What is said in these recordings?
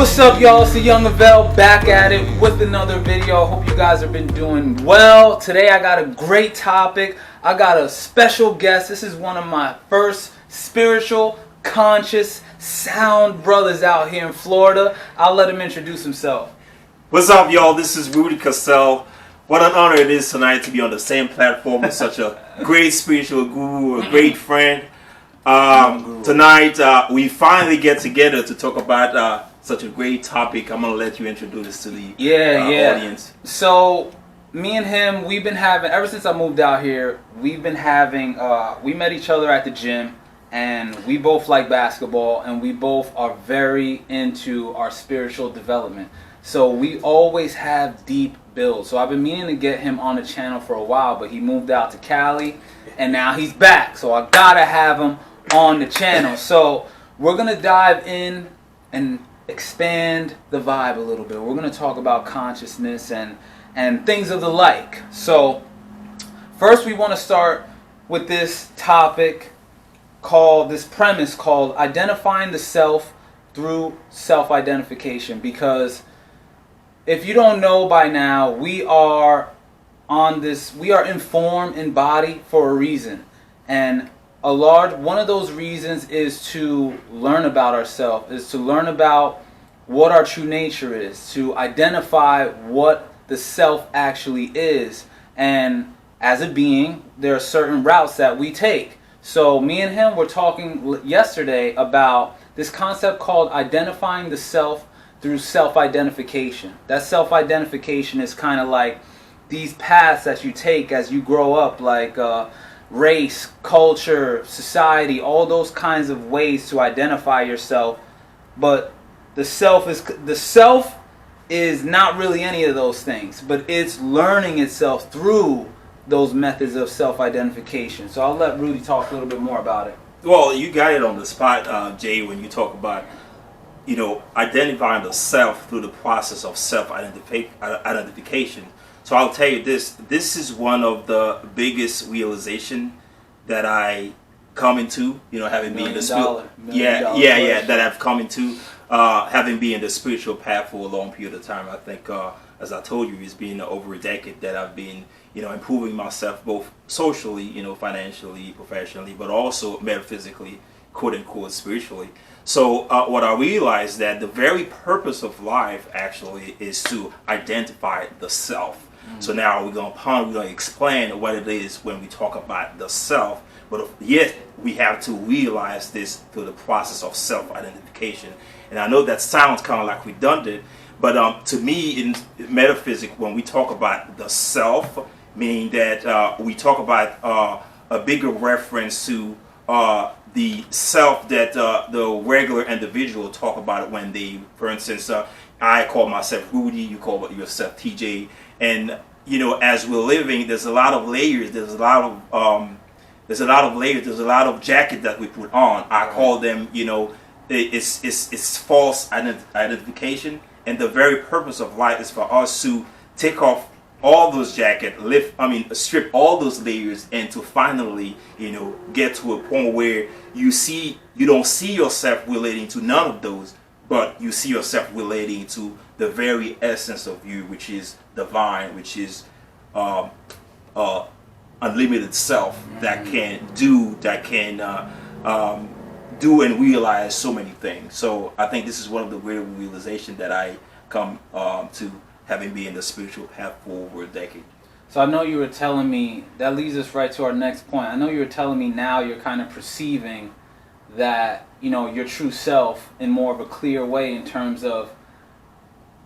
What's up, y'all? It's the Yungavelle back at it with another video. Hope you guys have been doing well. Today I got a great topic. I got a special guest. This is one of my first spiritual, conscious, sound brothers out here in Florida. I'll let him introduce himself. What's up, y'all? This is Roody. What an honor it is tonight to be on the same platform with such a great spiritual guru, a great friend. Tonight we finally get together to talk about such a great topic. I'm gonna let you introduce this to the audience. So me and him, we've been having, ever since I moved out here, we've been having, we met each other at the gym, and we both like basketball, and we both are very into our spiritual development. So we always have deep builds. So I've been meaning to get him on the channel for a while, but he moved out to Cali, and now he's back. So I gotta have him on the channel. So we're gonna dive in and expand the vibe a little bit. We're going to talk about consciousness and things of the like. So first we want to start with this topic this premise called identifying the self through self-identification, because if you don't know by now, we are informed in body for a reason, and one of those reasons is to learn about ourselves, is to learn about what our true nature is, to identify what the self actually is. And as a being, there are certain routes that we take. So me and him were talking yesterday about this concept called identifying the self through self-identification. That self-identification is kind of like these paths that you take as you grow up, like race, culture, society, all those kinds of ways to identify yourself. But the self is not really any of those things, but it's learning itself through those methods of self-identification. So I'll let Rudy talk a little bit more about it. Well, you got it on the spot, Jay, when you talk about, identifying the self through the process of self-identification. So I'll tell you this is one of the biggest realization that I come into, having been in the that I've come into, having been in the spiritual path for a long period of time. I think, as I told you, it's been over a decade that I've been, improving myself both socially, financially, professionally, but also metaphysically, quote unquote, spiritually. So what I realized that the very purpose of life actually is to identify the self. So now we're going to explain what it is when we talk about the self, but yet we have to realize this through the process of self-identification. And I know that sounds kind of like redundant, but to me in metaphysics, when we talk about the self, meaning that we talk about a bigger reference to the self that the regular individual talk about it when they, for instance, I call myself Roody, you call yourself TJ, and as we're living, there's a lot of layers, there's a lot of jacket that we put on. I call them, it's false identification, and the very purpose of life is for us to take off all those jackets, strip all those layers, and to finally, get to a point where you don't see yourself relating to none of those, but you see yourself relating to the very essence of you, which is divine, which is unlimited self that can do and realize so many things. So I think this is one of the greater realizations that I come to, having been in the spiritual path for over a decade. So I know you were telling me, that leads us right to our next point. I know you were telling me now you're kind of perceiving that, your true self in more of a clear way, in terms of,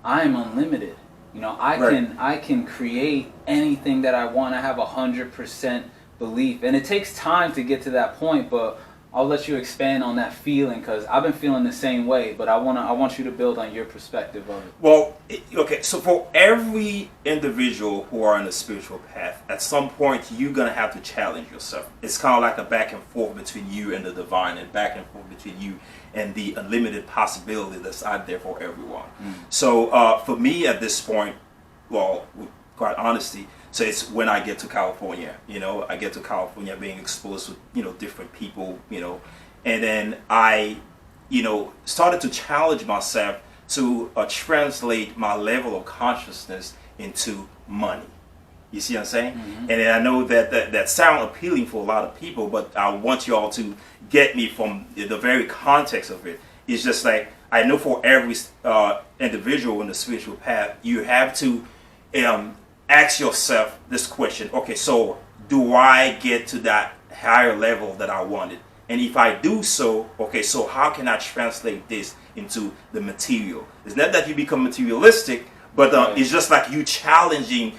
I am unlimited. I can create anything that I want. I have 100% belief, and it takes time to get to that point, but I'll let you expand on that feeling, because I've been feeling the same way, but I want you to build on your perspective of it. Well, okay, so for every individual who are in a spiritual path, at some point you're going to have to challenge yourself. It's kind of like a back and forth between you and the divine, and back and forth between you and the unlimited possibility that's out there for everyone. So for me at this point, well, with quite honesty, so it's when I get to California, I get to California being exposed to, different people, and then I, started to challenge myself to translate my level of consciousness into money. You see what I'm saying? And then I know that sound appealing for a lot of people, but I want you all to get me from the very context of it. It's just like, I know for every individual in the spiritual path, you have to ask yourself this question. Okay, so do I get to that higher level that I wanted? And if I do so, okay, so how can I translate this into the material? It's not that you become materialistic, but it's just like you challenging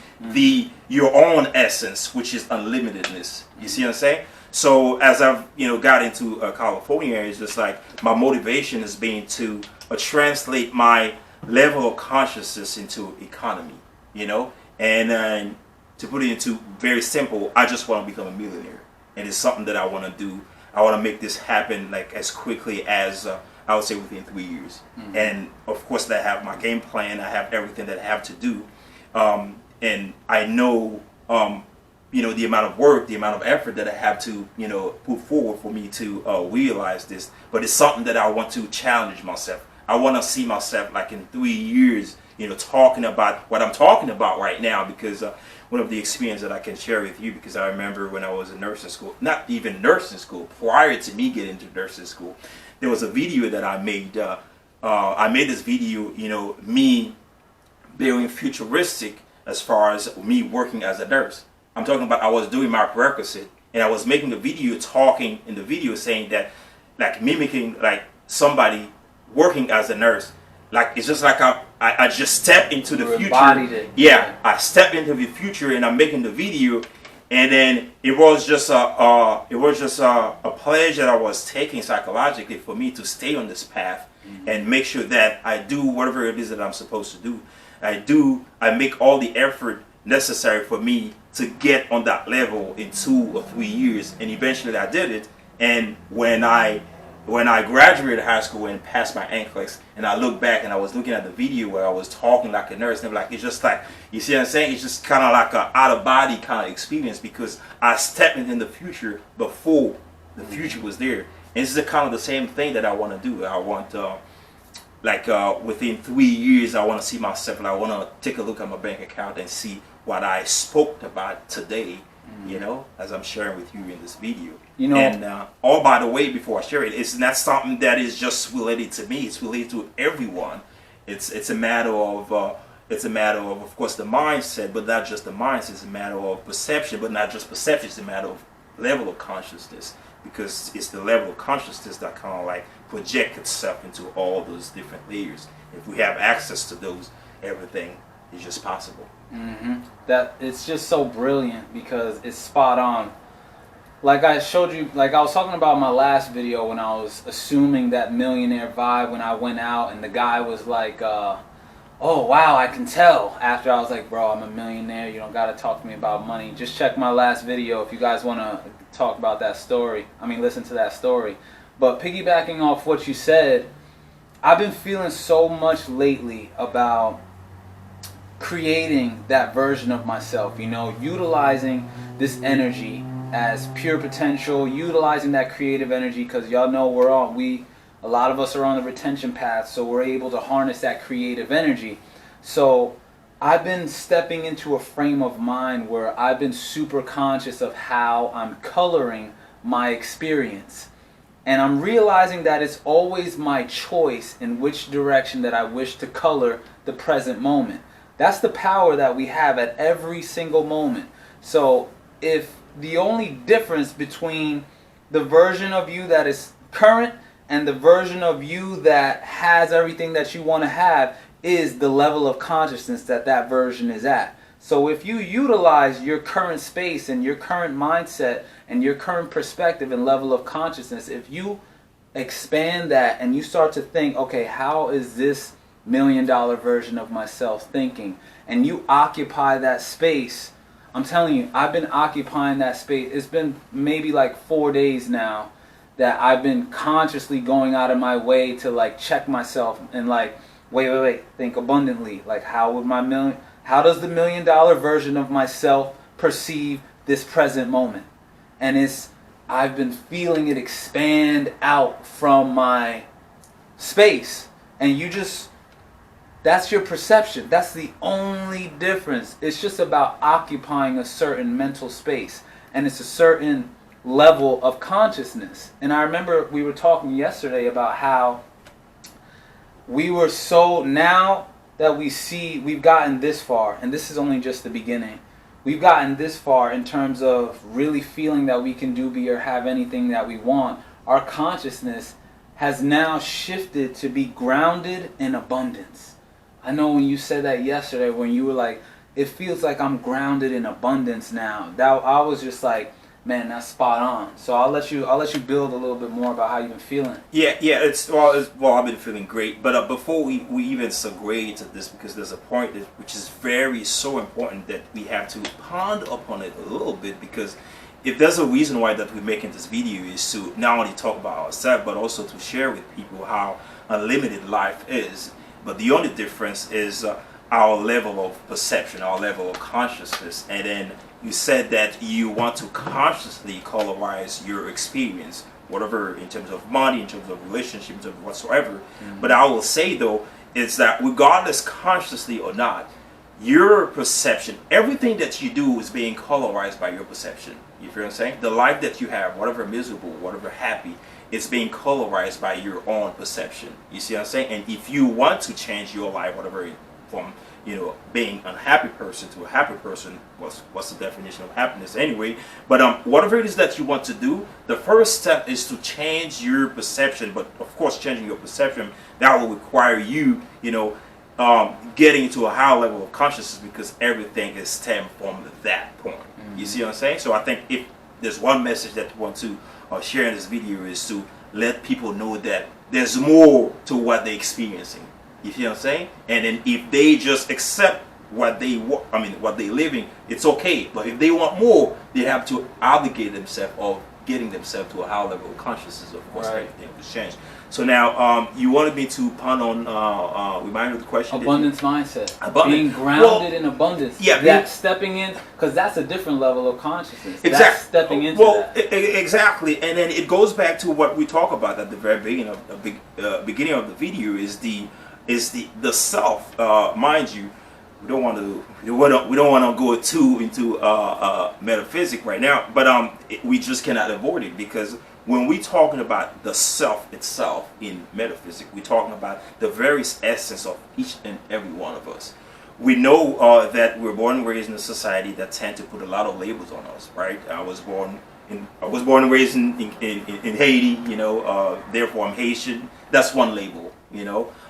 your own essence, which is unlimitedness. You see what I'm saying? So as I've got into California, it's just like my motivation has been to translate my level of consciousness into economy. And to put it into very simple, I just want to become a millionaire, and it's something that I want to do. I want to make this happen like as quickly as I would say within 3 years. And of course, that I have my game plan. I have everything that I have to do, and I know the amount of work, the amount of effort that I have to put forward for me to realize this. But it's something that I want to challenge myself. I want to see myself like in 3 years, talking about what I'm talking about right now, because one of the experiences that I can share with you, because I remember when I was in nursing school, not even nursing school, prior to me getting into nursing school, there was a video that I made. I made this video, me being futuristic as far as me working as a nurse. I'm talking about I was doing my prerequisite, and I was making a video talking in the video saying that, like mimicking like somebody working as a nurse. Like it's just like I just stepped into the future. Yeah, I stepped into the future, and I'm making the video, and then it was just a pledge that I was taking psychologically for me to stay on this path and make sure that I do whatever it is that I'm supposed to do. I make all the effort necessary for me to get on that level in 2 or 3 years, and eventually I did it. And when I graduated high school and passed my NCLEX, and I look back and I was looking at the video where I was talking like a nurse, and like it's just like, you see what I'm saying? It's just kind of like an out of body kind of experience, because I stepped into the future before the future was there. And this is kind of the same thing that I want to do. I want within 3 years, I want to see myself, and I want to take a look at my bank account and see what I spoke about today, as I'm sharing with you in this video. And all by the way, before I share it, it's not something that is just related to me. It's related to everyone. It's a matter of course, the mindset, but not just the mindset. It's a matter of perception, but not just perception. It's a matter of level of consciousness, because it's the level of consciousness that kind of like project itself into all those different layers. If we have access to those, everything is just possible. That it's just so brilliant, because it's spot on. Like I showed you, like I was talking about my last video when I was assuming that millionaire vibe when I went out, and the guy was like, oh wow, I can tell. After I was like, bro, I'm a millionaire, you don't gotta talk to me about money. Just check my last video if you guys wanna talk about that story. Listen to that story. But piggybacking off what you said, I've been feeling so much lately about creating that version of myself, utilizing this energy as pure potential, utilizing that creative energy, because y'all know a lot of us are on the retention path, so we're able to harness that creative energy. So I've been stepping into a frame of mind where I've been super conscious of how I'm coloring my experience. And I'm realizing that it's always my choice in which direction that I wish to color the present moment. That's the power that we have at every single moment. So if the only difference between the version of you that is current and the version of you that has everything that you want to have is the level of consciousness that version is at. So if you utilize your current space and your current mindset and your current perspective and level of consciousness, if you expand that and you start to think, okay, how is this $1 million version of myself thinking? And you occupy that space. I'm telling you, I've been occupying that space. It's been maybe like 4 days now that I've been consciously going out of my way to like check myself and like, wait, think abundantly. Like how does the $1 million version of myself perceive this present moment? And I've been feeling it expand out from my space. And you just That's your perception. That's the only difference. It's just about occupying a certain mental space, and it's a certain level of consciousness. And I remember we were talking yesterday about how we were so, now that we see we've gotten this far, and this is only just the beginning. We've gotten this far in terms of really feeling that we can do, be, or have anything that we want. Our consciousness has now shifted to be grounded in abundance. I know when you said that yesterday, when you were like, it feels like I'm grounded in abundance now. That I was just like, man, that's spot on. So I'll let you build a little bit more about how you've been feeling. Yeah, well, I've been feeling great. But before we even segue to this, because there's a point which is so important that we have to ponder upon it a little bit, because if there's a reason why that we're making this video is to not only talk about ourselves, but also to share with people how unlimited life is. But the only difference is our level of perception, our level of consciousness. And then you said that you want to consciously colorize your experience, whatever, in terms of money, in terms of relationships, in terms of whatsoever. Mm-hmm. But I will say, though, is that regardless consciously or not, your perception, everything that you do is being colorized by your perception. You feel what I'm saying? The life that you have, whatever miserable, whatever happy, it's being colorized by your own perception. You see what I'm saying? And if you want to change your life, whatever, from being an unhappy person to a happy person, what's the definition of happiness anyway? But whatever it is that you want to do, the first step is to change your perception. But of course, changing your perception, that will require you, getting into a higher level of consciousness, because everything is stemmed from that point. Mm-hmm. You see what I'm saying? So I think if there's one message that we want to share in this video, is to let people know that there's more to what they're experiencing. You see what I'm saying? And then if they just accept what they're living, it's okay. But if they want more, they have to obligate themselves of getting themselves to a higher level of consciousness. Of course, right. Everything will change. So now, you wanted me to pun on, remind me of the question. Abundance mindset. Being grounded in abundance. Yeah. That stepping in, because that's a different level of consciousnness. Exactly. That's stepping into that. Exactly. And then it goes back to what we talk about at the very beginning of the video, is the self. Mind you, we don't want to go too into metaphysics right now, but we just cannot avoid it, because when we're talking about the self itself in metaphysics, we're talking about the very essence of each and every one of us. We know that we're born and raised in a society that tend to put a lot of labels on us, right? I was born and raised in Haiti, therefore I'm Haitian. That's one label,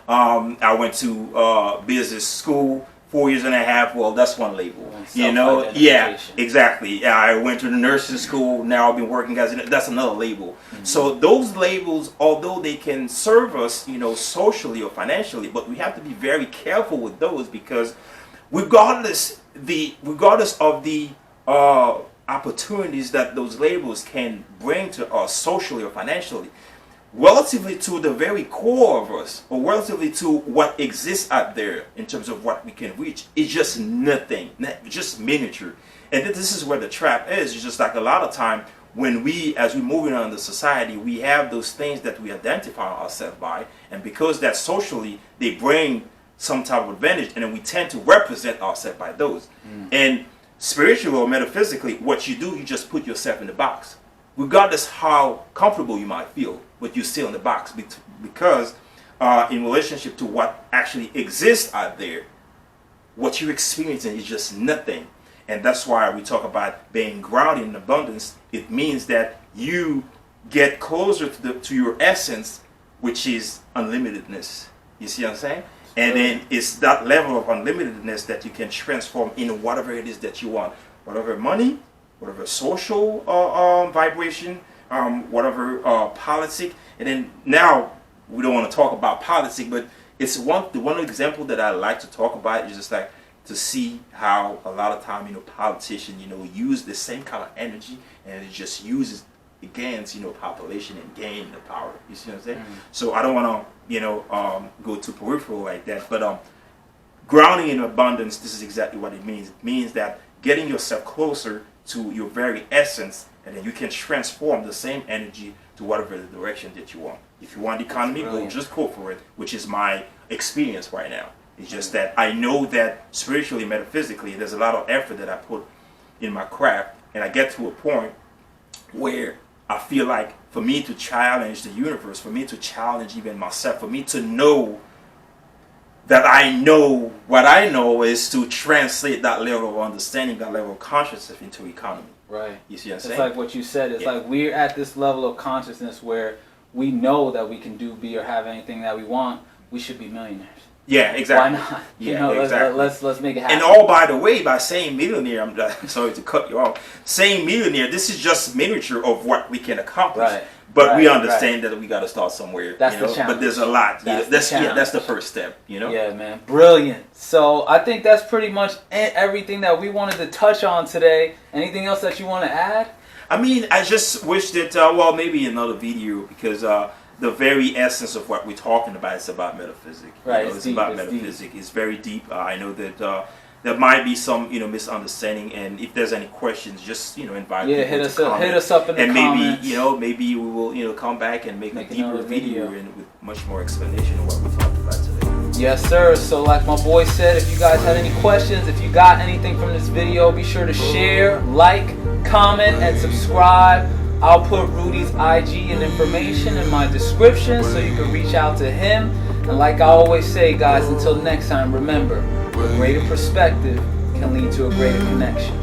I went to business school, 4 years and a half. Well, that's one label. Yeah, exactly. I went to the nursing school. Now I've been working as that's another label. Mm-hmm. So those labels, although they can serve us, socially or financially, but we have to be very careful with those, because regardless of the opportunities that those labels can bring to us socially or financially, relatively to the very core of us, or relatively to what exists out there in terms of what we can reach, is just nothing, just miniature. And this is where the trap is. It's just like a lot of time when as we moving on in the society, we have those things that we identify ourselves by, and because that socially they bring some type of advantage, and then we tend to represent ourselves by those. And spiritually or metaphysically, what you do, you just put yourself in the box, regardless how comfortable you might feel, but you're still in the box, because in relationship to what actually exists out there, what you're experiencing is just nothing. And that's why we talk about being grounded in abundance. It means that you get closer to your essence, which is unlimitedness. You see what I'm saying? And then it's that level of unlimitedness that you can transform in whatever it is that you want, whatever money, whatever social vibration, whatever politics. And then now we don't want to talk about politics, but it's one example that I like to talk about is just like to see how a lot of time politicians use the same kind of energy, and it just uses against population and gain the power. You see what I'm saying? Mm-hmm. So I don't want to go too peripheral like that, but grounding in abundance, this is exactly what it means. It means that getting yourself closer to your very essence, and then you can transform the same energy to whatever the direction that you want. If you want economy, just go for it, which is my experience right now. It's just that I know that spiritually, metaphysically, there's a lot of effort that I put in my craft, and I get to a point where I feel like for me to challenge the universe, for me to challenge even myself, for me to know that I know what I know is to translate that level of understanding, that level of consciousness into economy. Right. You see what I'm saying? It's like what you said. It's like we're at this level of consciousness where we know that we can do, be, or have anything that we want. We should be millionaires. Yeah, exactly. Why not? Yeah, exactly. Let's make it happen. And all by the way, by saying millionaire, I'm sorry to cut you off. Saying millionaire, this is just miniature of what we can accomplish. Right. But we understand that we got to start somewhere. That's the challenge. But there's a lot. That's that's the first step. Yeah, man. Brilliant. So I think that's pretty much everything that we wanted to touch on today. Anything else that you want to add? I mean, I just wish that maybe another video, because the very essence of what we're talking about is about metaphysics. Right. It's about metaphysics. It's very deep. I know that there might be some misunderstanding, and if there's any questions, just invite people hit to us comment. up. Hit us up in the comments. And maybe we will come back and make a deeper video and with much more explanation of what we talked about today. Yes, sir. So like my boy said, if you guys had any questions, if you got anything from this video, be sure to share, like, comment, and subscribe. I'll put Roody's IG and information in my description so you can reach out to him. And like I always say, guys, until next time, remember, a greater perspective can lead to a greater connection.